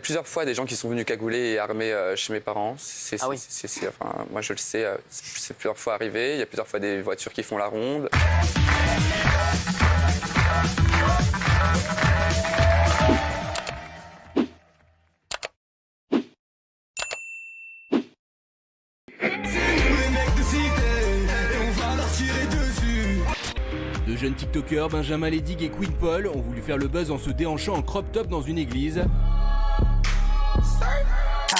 plusieurs fois des gens qui sont venus cagoulés et armés chez mes parents. Ah oui. Enfin, moi je le sais, c'est plusieurs fois arrivé. Il y a plusieurs fois des voitures qui font la ronde. Deux jeunes TikTokers, Benjamin Ledig et Queen Paul, ont voulu faire le buzz en se déhanchant en crop top dans une église.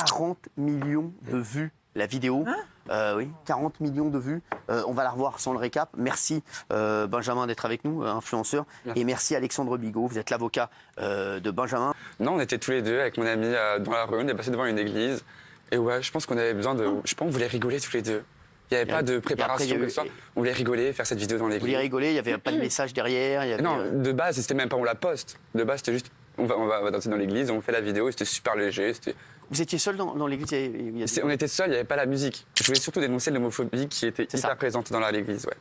40 millions de vues la vidéo. Oui, 40 millions de vues. On va la revoir sans le récap. Merci Benjamin d'être avec nous, influenceur. Merci. Et merci Alexandre Bigot, vous êtes l'avocat de Benjamin. Non, on était tous les deux avec mon ami dans la rue, on est passé devant une église. Et ouais, je pense qu'on avait besoin de... Je pense qu'on voulait rigoler tous les deux. Il n'y avait pas de préparation comme ça. On voulait rigoler, faire cette vidéo dans l'église. Vous voulez rigoler, il n'y avait pas de message derrière. Il y avait... Non, de base, c'était même pas on la poste. De base, c'était juste on va danser dans l'église, on fait la vidéo, c'était super léger. Vous étiez seul dans l'église? On était seuls, il n'y avait pas la musique. Je voulais surtout dénoncer l'homophobie qui était hyper présente dans l'église. Ouais.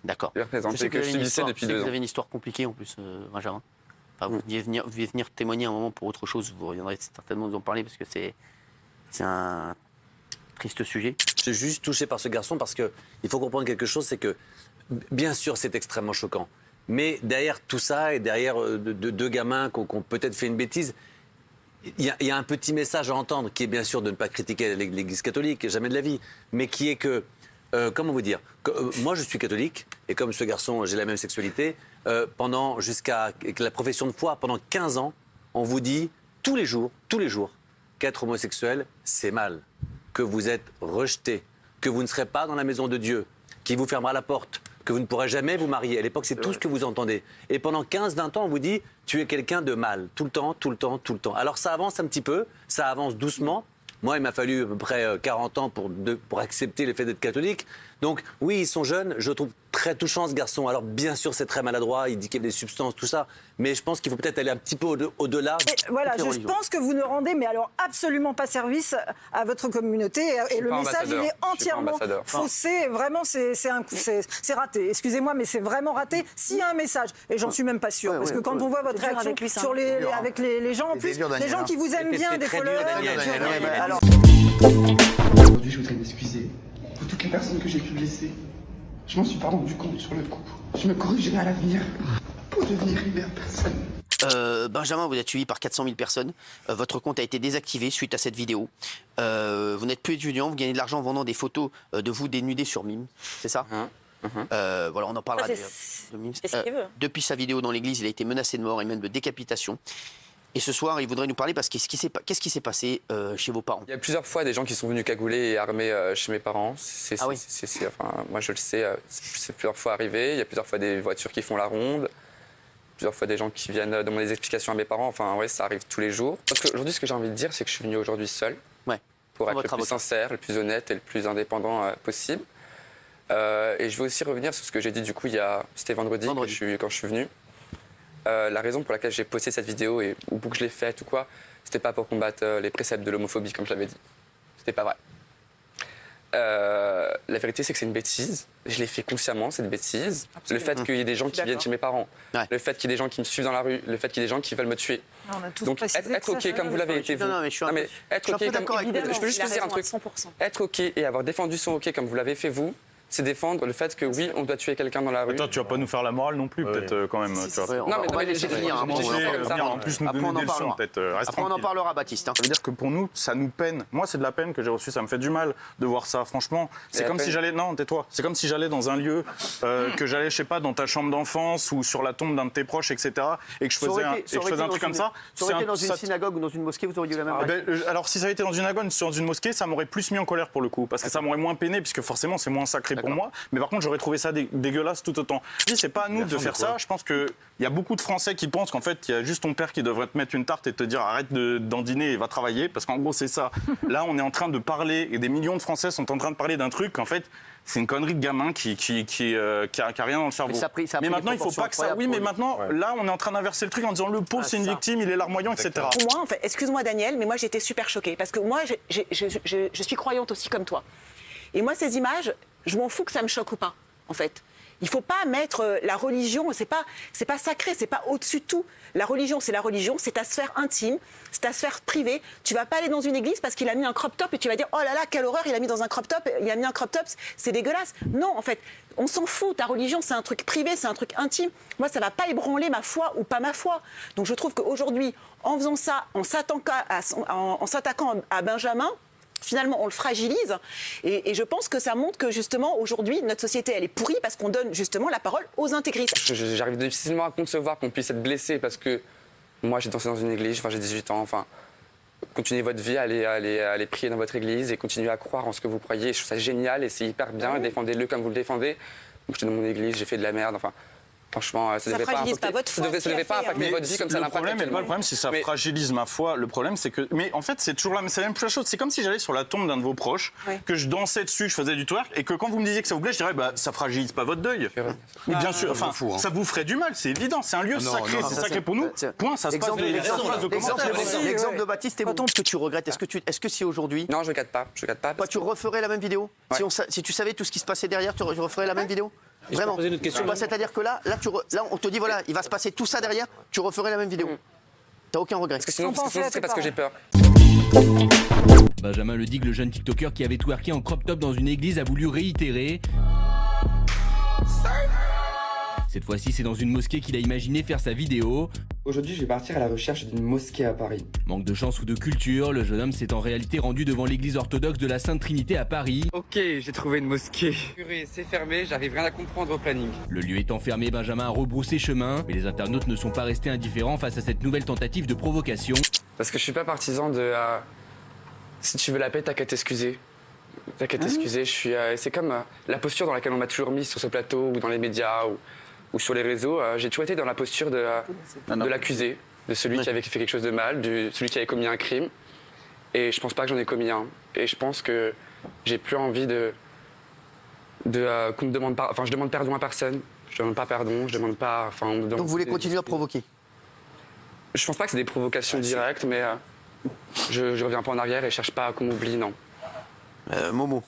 D'accord. Hyper présente, et que je subissais depuis 2 ans. Vous avez une histoire compliquée en plus, Benjamin. Enfin, vous deviez venir témoigner un moment pour autre chose. Vous reviendrez certainement nous en parler parce que c'est un triste sujet. Je suis juste touché par ce garçon parce qu'il faut comprendre quelque chose, c'est que bien sûr c'est extrêmement choquant, mais derrière tout ça et derrière deux gamins qui ont peut-être fait une bêtise, il y a un petit message à entendre qui est bien sûr de ne pas critiquer l'Église catholique, jamais de la vie, mais qui est que, comment vous dire, moi je suis catholique et comme ce garçon j'ai la même sexualité, jusqu'à la profession de foi, pendant 15 ans, on vous dit tous les jours, qu'être homosexuel c'est mal, que vous êtes rejeté, que vous ne serez pas dans la maison de Dieu, qui vous fermera la porte, que vous ne pourrez jamais vous marier. À l'époque, c'est tout ce que vous entendez. Et pendant 15-20 ans, on vous dit « tu es quelqu'un de mal », tout le temps. Alors ça avance un petit peu, ça avance doucement. Moi, il m'a fallu à peu près 40 ans pour accepter le fait d'être catholique. Donc oui, ils sont jeunes, je trouve très touchant ce garçon. Alors bien sûr, c'est très maladroit, il dit qu'il y a des substances, tout ça. Mais je pense qu'il faut peut-être aller un petit peu au-delà. Voilà, je pense que vous ne rendez mais alors absolument pas service à votre communauté. Et le message, il est entièrement faussé. Vraiment, c'est raté. Excusez-moi, mais c'est vraiment raté. S'il y a un message, et j'en suis même pas sûre, parce que quand on voit votre réaction avec les gens, en plus, les gens qui vous aiment bien, des followers... Aujourd'hui, je voudrais m'excuser pour toutes les personnes que j'ai pu blesser. Je m'en suis pas rendu compte sur le coup. Je me corrigerai à l'avenir pour devenir une meilleure personne. Benjamin, vous êtes suivi par 400 000 personnes. Votre compte a été désactivé suite à cette vidéo. Vous n'êtes plus étudiant, vous gagnez de l'argent en vendant des photos de vous dénudés sur Mime. C'est ça? Voilà, on en parlera d'ailleurs. Depuis sa vidéo dans l'église, il a été menacé de mort et même de décapitation. Et ce soir, il voudrait nous parler parce qu'est-ce qui s'est passé chez vos parents? Il y a plusieurs fois des gens qui sont venus cagoulés et armés chez mes parents. Enfin, moi je le sais, c'est plusieurs fois arrivé. Il y a plusieurs fois des voitures qui font la ronde. Plusieurs fois des gens qui viennent demander des explications à mes parents. Enfin, ouais, ça arrive tous les jours. Parce qu'aujourd'hui, ce que j'ai envie de dire, c'est que je suis venu aujourd'hui seul. Ouais. Pour être le plus sincère, le plus honnête et le plus indépendant possible. Et je veux aussi revenir sur ce que j'ai dit du coup, c'était vendredi. Quand je suis venu. La raison pour laquelle j'ai posté cette vidéo ou que je l'ai faite ou quoi, c'était pas pour combattre les préceptes de l'homophobie comme je l'avais dit. C'était pas vrai. La vérité c'est que c'est une bêtise. Je l'ai fait consciemment, cette bêtise. Absolument. Le fait qu'il y ait des gens qui viennent chez mes parents, le fait qu'il y ait des gens qui me suivent dans la rue, le fait qu'il y ait des gens qui veulent me tuer. Donc être ok comme vous l'avez été vous. Être ok comme... Je peux juste vous dire un truc. Être ok et avoir défendu son ok comme vous l'avez fait vous, c'est défendre le fait que oui, on doit tuer quelqu'un dans la rue. Attends, tu vas pas nous faire la morale non plus, peut-être quand même. On va laisser finir un moment. En plus, nous donner des leçons, peut-être. Après, on en parlera, Baptiste. Ça veut dire que pour nous, ça nous peine. Moi, c'est de la peine que j'ai reçue. Ça me fait du mal de voir ça, franchement. C'est comme si j'allais. Non, tais-toi. C'est comme si j'allais dans un lieu, que j'allais, je sais pas, dans ta chambre d'enfance ou sur la tombe d'un de tes proches, etc. Et que je faisais un truc comme ça. Ça aurait été dans une synagogue ou dans une mosquée, vous auriez eu la même réaction? Alors, si ça avait été dans une synagogue, dans une mosquée, ça m'aurait plus mis en colère pour le coup. Parce que ça m'aurait moins peiné, puisque forcément, c'est moins sacré pour moi. Mais par contre, j'aurais trouvé ça dégueulasse tout autant. C'est pas à nous de faire ça. Je pense qu'il y a beaucoup de Français qui pensent qu'en fait, il y a juste ton père qui devrait te mettre une tarte et te dire arrête d'en dîner et va travailler. Parce qu'en gros, c'est ça. Là, on est en train de parler et des millions de Français sont en train de parler d'un truc qu'en fait, c'est une connerie de gamin qui a rien dans le cerveau. Mais maintenant, il faut pas que ça. Oui, mais maintenant, là, on est en train d'inverser le truc en disant le pauvre, c'est une victime, il est larmoyant, etc. Pour moi, en fait, excuse-moi, Daniel, mais moi, j'étais super choquée. Parce que moi, je suis croyante aussi comme toi. Et moi, ces images, je m'en fous que ça me choque ou pas. En fait, Il ne faut pas mettre la religion, c'est pas sacré, c'est pas au-dessus de tout. La religion, c'est ta sphère intime, c'est ta sphère privée. Tu vas pas aller dans une église parce qu'il a mis un crop top et tu vas dire, oh là là, quelle horreur, il a mis un crop top, c'est dégueulasse. Non, en fait, on s'en fout. Ta religion, c'est un truc privé, c'est un truc intime. Moi, ça va pas ébranler ma foi ou pas ma foi. Donc je trouve qu'aujourd'hui, en faisant ça, en s'attaquant à Benjamin, finalement, on le fragilise et je pense que ça montre que justement, aujourd'hui, notre société, elle est pourrie parce qu'on donne justement la parole aux intégristes. J'arrive difficilement à concevoir qu'on puisse être blessé parce que moi, j'ai dansé dans une église, j'ai 18 ans, continuez votre vie, allez prier dans votre église et continuez à croire en ce que vous croyez. Je trouve ça génial et c'est hyper bien, défendez-le comme vous le défendez. Moi, j'étais dans mon église, j'ai fait de la merde, franchement, ça ne devrait pas impacter votre vie comme ça l'impacte. Le problème, c'est que ça fragilise ma foi. Le problème, c'est que... Mais en fait, c'est toujours la même chose. C'est comme si j'allais sur la tombe d'un de vos proches, que je dansais dessus, je faisais du twerk, et que quand vous me disiez que ça vous plaît, je dirais, ça fragilise pas votre deuil. Mais bien sûr, ça vous ferait du mal, c'est évident. C'est un lieu sacré, c'est sacré pour nous. Point, ça se passe de commentaires. L'exemple de Baptiste est bon. Que tu regrettes. Est-ce que si aujourd'hui... Non, je regrette pas. Toi, tu referais la même vidéo ? Si tu savais tout ce qui se passait derrière, tu referais la même vidéo ? Vraiment. C'est-à-dire que là, on te dit, voilà, il va se passer tout ça derrière, tu referais la même vidéo. T'as aucun regret. Parce que sinon, c'est parce que j'ai peur. Benjamin Le Digue, le jeune TikToker qui avait twerké en crop top dans une église, a voulu réitérer. Cette fois-ci, c'est dans une mosquée qu'il a imaginé faire sa vidéo. Aujourd'hui, je vais partir à la recherche d'une mosquée à Paris. Manque de chance ou de culture, le jeune homme s'est en réalité rendu devant l'église orthodoxe de la Sainte Trinité à Paris. Ok, j'ai trouvé une mosquée. Purée, c'est fermé, j'arrive rien à comprendre au planning. Le lieu étant fermé, Benjamin a rebroussé chemin, mais les internautes ne sont pas restés indifférents face à cette nouvelle tentative de provocation. Parce que je suis pas partisan de... si tu veux la paix, t'as qu'à t'excuser. T'as qu'à t'excuser, c'est comme la posture dans laquelle on m'a toujours mis sur ce plateau ou dans les médias ou sur les réseaux. J'ai toujours été dans la posture de l'accusé, de celui qui avait fait quelque chose de mal, de celui qui avait commis un crime. Et je pense pas que j'en ai commis un. Et je pense que j'ai plus envie qu'on me demande pas... Enfin, je demande pardon à personne. Je demande pas pardon, je demande pas... Donc vous voulez continuer à provoquer ? Je pense pas que c'est des provocations directes, mais je reviens pas en arrière et je cherche pas qu'on m'oublie, non. Momo.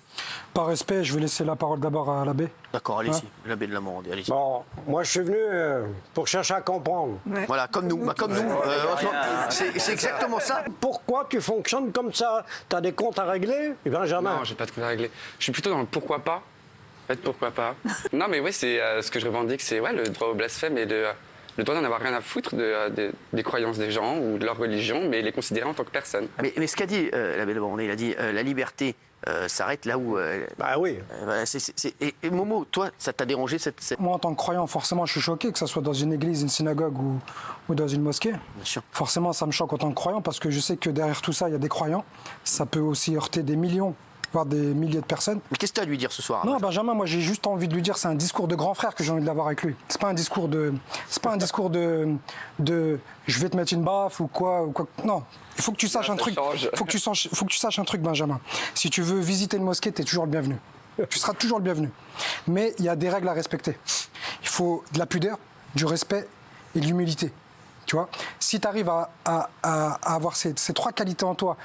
Par respect, je vais laisser la parole d'abord à l'abbé. D'accord, allez-y, l'abbé de la Morandie, allez-y. Bon, moi je suis venu pour chercher à comprendre. Ouais. Voilà, comme nous, c'est exactement ça. Pourquoi tu fonctionnes comme ça? T'as des comptes à régler, Benjamin? Non, j'ai pas de comptes à régler. Je suis plutôt dans le pourquoi pas. En fait, pourquoi pas. Non, mais oui, c'est ce que je revendique, c'est le droit au blasphème et le droit d'en avoir rien à foutre des croyances des gens ou de leur religion, mais les considérer en tant que personne. Mais ce qu'a dit l'abbé de Morandie, il a dit la liberté s'arrête là où... Bah oui. Et Momo, toi, ça t'a dérangé Moi, en tant que croyant, forcément, je suis choqué, que ce soit dans une église, une synagogue ou dans une mosquée. Bien sûr. Forcément, ça me choque en tant que croyant, parce que je sais que derrière tout ça, il y a des croyants. Ça peut aussi heurter des millions, voire des milliers de personnes. Mais qu'est-ce que tu as à lui dire ce soir? Non, Benjamin, moi j'ai juste envie de lui dire, c'est un discours de grand frère que j'ai envie de l'avoir avec lui. C'est pas un discours de je vais te mettre une baffe ou quoi. Non, il faut que tu saches un truc. Faut que tu saches un truc, Benjamin. Si tu veux visiter une mosquée, tu es toujours le bienvenu. Tu seras toujours le bienvenu. Mais il y a des règles à respecter. Il faut de la pudeur, du respect et de l'humilité. Tu vois, si tu arrives à avoir ces trois qualités en toi,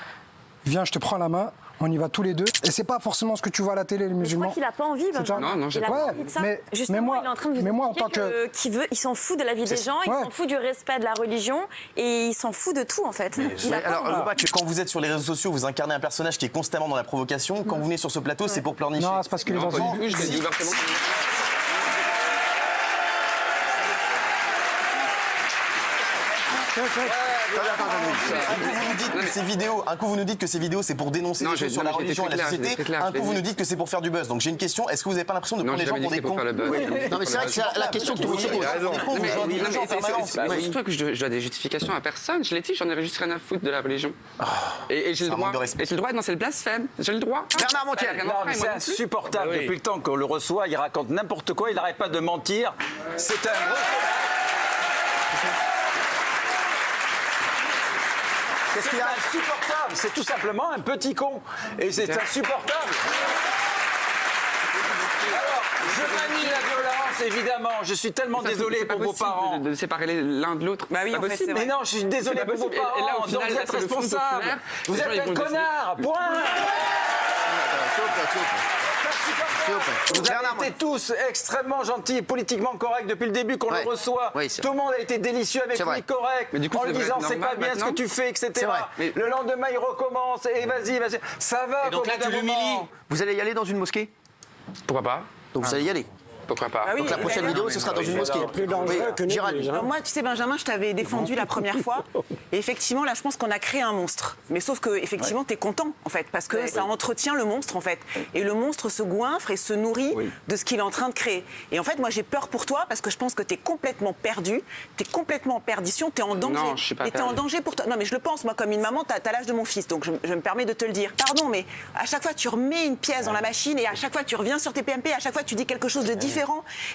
viens, je te prends la main. On y va tous les deux. Et c'est pas forcément ce que tu vois à la télé, les musulmans. Je crois qu'il a pas envie, Benjamin. Non, j'ai pas envie de ça. Justement, moi, il est en train de vous expliquer qu'il s'en fout de la vie des gens, il s'en fout du respect de la religion, et il s'en fout de tout, en fait. Quand vous êtes sur les réseaux sociaux, vous incarnez un personnage qui est constamment dans la provocation. Quand vous venez sur ce plateau, c'est pour pleurnicher. Non, c'est parce qu'il est dans une... Je l'ai dit ouvertement. Un coup vous nous dites que ces vidéos c'est pour dénoncer les choses sur la religion et la société, un coup vous nous dites que c'est pour faire du buzz. Donc j'ai une question, est-ce que vous n'avez pas l'impression de prendre les gens pour des cons? Non mais c'est vrai que c'est la question que tu poses. C'est surtout que je dois des justifications à personne. Je l'ai dit, j'en ai juste rien à foutre de la religion. Et j'ai le droit. Et j'ai le droit de lancer le blasphème. J'ai le droit. Bernard Montiel. C'est insupportable. Depuis le temps qu'on le reçoit, il raconte n'importe quoi, il n'arrête pas de mentir. C'est un gros... Qu'est-ce qu'il y a? Insupportable, c'est tout simplement un petit con. Et c'est insupportable. Alors, je manie la violence, évidemment. Je suis tellement désolé pour vos parents. De séparer l'un de l'autre. Bah oui, en fait, mais non, je suis désolé pour vos parents. Donc vous êtes responsable. Vous êtes un connard. Point. Vous avez été tous extrêmement gentils, politiquement corrects depuis le début qu'on le reçoit. Tout le monde a été délicieux avec lui, correct, en lui disant c'est pas bien ce que tu fais, etc. Le lendemain, il recommence et vas-y. Ça va. Et donc là, tu l'humilies. Vous allez y aller dans une mosquée? Pourquoi pas? Donc vous allez y aller? Pourquoi pas? Donc la prochaine vidéo, ce sera dans une mosquée. Plus dangereux que Géraldine. Moi, tu sais, Benjamin, je t'avais défendu la première fois. Et effectivement, là, je pense qu'on a créé un monstre. Mais sauf que, effectivement, t'es content, en fait, parce que ça entretient le monstre, en fait. Et le monstre se goinfre et se nourrit de ce qu'il est en train de créer. Et en fait, moi, j'ai peur pour toi parce que je pense que t'es complètement perdu, t'es complètement en perdition, t'es en danger. Non, je suis pas et t'es en danger pour toi. Non, mais je le pense, moi, comme une maman, t'as l'âge de mon fils, donc je me permets de te le dire. Pardon, mais à chaque fois, tu remets une pièce dans la machine et à chaque fois, tu reviens sur tes PMP, à chaque fois, tu dis quelque chose de différent.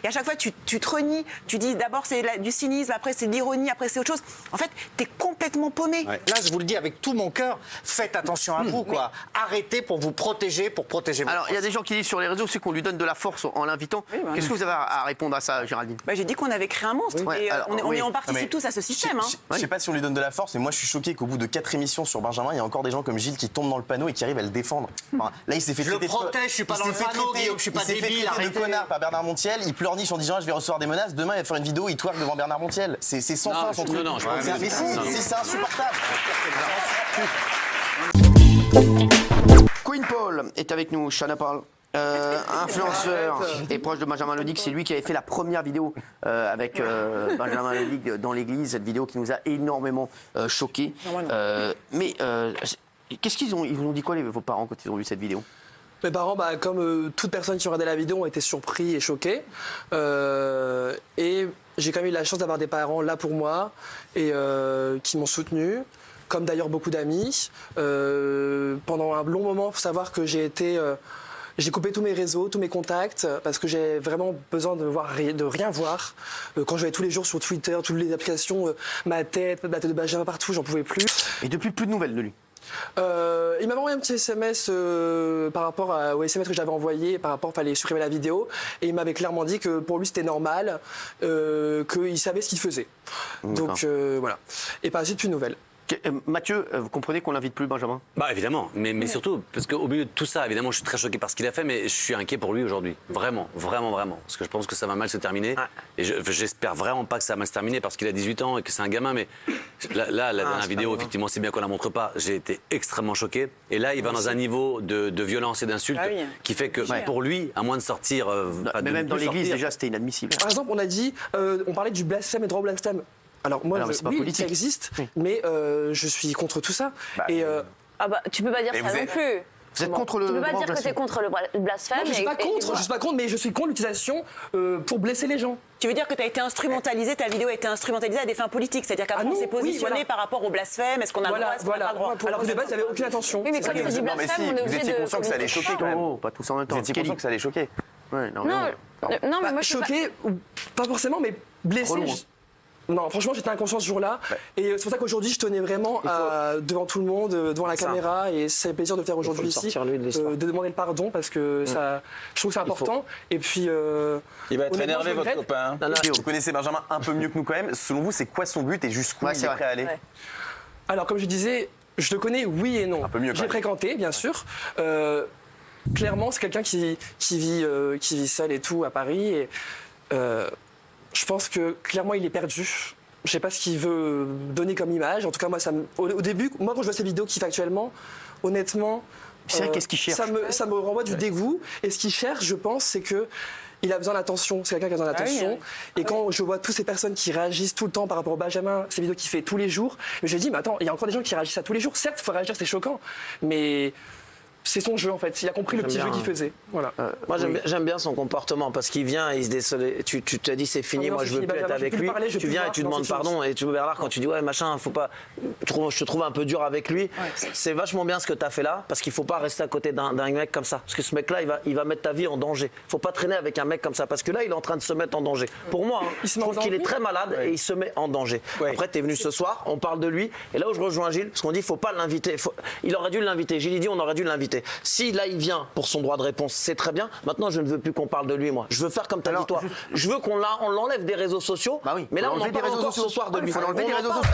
Et à chaque fois, tu te renies, tu dis d'abord c'est du cynisme, après c'est de l'ironie, après c'est autre chose. En fait, t'es complètement paumé. Là, je vous le dis avec tout mon cœur, faites attention à vous, quoi. Arrêtez pour vous protéger, pour protéger. Alors, il y a des gens qui disent sur les réseaux, c'est qu'on lui donne de la force en l'invitant. Qu'est-ce que vous avez à répondre à ça, Géraldine? J'ai dit qu'on avait créé un monstre. Et on participe tous à ce système. Je sais pas si on lui donne de la force, mais moi je suis choqué qu'au bout de 4 émissions sur Benjamin, il y a encore des gens comme Gilles qui tombent dans le panneau et qui arrivent à le défendre. Enfin, là, il s'est fait Je le protège, je suis pas dans le panneau, Guillaume, je suis pas débile. Il s'est fait traiter de connard par Bernard Montiel, il pleurniche en disant je vais recevoir des menaces, demain il va faire une vidéo, il twerk devant Bernard Montiel. C'est sans fin son truc. Mais si, c'est insupportable. Queen Paul est avec nous, Chana parle. Influenceur et proche de Benjamin Lodic, c'est lui qui avait fait la première vidéo avec Benjamin Lodic dans l'église, cette vidéo qui nous a énormément choqués. Mais qu'est-ce qu'ils ont, ils vous ont dit quoi vos parents quand ils ont vu cette vidéo? Mes parents, comme toute personne qui regardait la vidéo, ont été surpris et choqués. Et j'ai quand même eu la chance d'avoir des parents là pour moi et qui m'ont soutenu, comme d'ailleurs beaucoup d'amis. Pendant un long moment, il faut savoir que j'ai coupé tous mes réseaux, tous mes contacts, parce que j'ai vraiment besoin de rien voir. Quand je voyais tous les jours sur Twitter, toutes les applications, ma tête de Benjamin partout, j'en pouvais plus. Et depuis, plus de nouvelles de lui? Il m'avait envoyé un petit SMS par rapport au SMS que j'avais envoyé, par rapport, fallait supprimer la vidéo, et il m'avait clairement dit que pour lui c'était normal, qu'il savait ce qu'il faisait. Donc voilà. Et par la suite, plus de nouvelles. Mathieu, vous comprenez qu'on n'invite plus Benjamin? Évidemment, mais surtout, parce qu'au milieu de tout ça, évidemment, je suis très choqué par ce qu'il a fait, mais je suis inquiet pour lui aujourd'hui. Vraiment. Parce que je pense que ça va mal se terminer. Et j'espère vraiment pas que ça va mal se terminer, parce qu'il a 18 ans et que c'est un gamin, mais la dernière vidéo, effectivement, c'est bien qu'on la montre pas. J'ai été extrêmement choqué. Et là, il va dans un niveau de violence et d'insulte qui fait que pour lui, à moins de sortir... mais même dans l'église, déjà, c'était inadmissible. Par exemple, on parlait du blasphème et droit au blasphème. Alors moi, oui, ça existe, mais je suis contre tout ça. Tu peux pas dire ça non plus. Vous êtes contre le Tu peux pas dire que tu es contre le blasphème. Non, je suis pas contre, mais je suis contre l'utilisation pour blesser les gens. Tu veux dire que tu as été instrumentalisé, ta vidéo a été instrumentalisée à des fins politiques, c'est-à-dire qu'après on s'est positionné par rapport au blasphème, est-ce qu'on a le droit, est-ce qu'on n'a pas le droit? Alors que de base, il n'y avait aucune intention. Oui, mais quand tu dis blasphème, on est obligé de... Vous étiez conscient que ça allait choquer quand même. Pas tous en même temps. Vous étiez conscient que ça allait choquer. Non, mais moi je suis choqué, pas forcément, mais blessé. Non, franchement, j'étais inconscient ce jour-là. Et c'est pour ça qu'aujourd'hui, je tenais vraiment devant tout le monde, devant la caméra. Et c'est un plaisir de faire aujourd'hui ici, de demander le pardon, parce que ça, je trouve que c'est important. Et puis. Il va être énervé, votre copain. Vous connaissez Benjamin un peu mieux que nous quand même. Selon vous, c'est quoi son but et jusqu'où il est prêt à aller? Alors, comme je disais, je le connais, oui et non. Un peu mieux. J'ai fréquenté, bien sûr. Clairement, c'est quelqu'un qui vit seul et tout à Paris. Et, je pense que clairement il est perdu. Je sais pas ce qu'il veut donner comme image. En tout cas, moi, au début, quand je vois ces vidéos qu'il fait actuellement, honnêtement, qu'est-ce qu'il cherche? Ça me renvoie du dégoût. Et ce qu'il cherche, je pense, c'est que il a besoin d'attention. C'est quelqu'un qui a besoin d'attention. Et quand je vois toutes ces personnes qui réagissent tout le temps par rapport au Benjamin, ces vidéos qu'il fait tous les jours, je me dis, mais attends, il y a encore des gens qui réagissent à tous les jours. Certes, il faut réagir, c'est choquant, mais c'est son jeu en fait. Il a compris le petit jeu qu'il faisait. Voilà. Moi j'aime bien son comportement parce qu'il vient et il se désolé. Tu te dis c'est fini, moi je veux plus être avec lui. Tu viens et tu demandes pardon et tu Bernard quand tu dis ouais machin, faut pas. Je te trouve un peu dur avec lui. C'est vachement bien ce que tu as fait là parce qu'il faut pas rester à côté d'un mec comme ça. Parce que ce mec là il va mettre ta vie en danger. Faut pas traîner avec un mec comme ça parce que là il est en train de se mettre en danger. Pour moi, je trouve qu'il est très malade et il se met en danger. Après tu es venu ce soir, on parle de lui et là où je rejoins Gilles parce qu'on dit faut pas l'inviter. Il aurait dû l'inviter. Gilles dit on aurait dû l'inviter. Si là il vient pour son droit de réponse, c'est très bien. Maintenant, je ne veux plus qu'on parle de lui, moi. Je veux faire comme tu as dit toi. Je veux qu'on l'enlève des réseaux sociaux. Mais là, on en parle encore ce soir de lui. Il faut l'enlever des réseaux sociaux.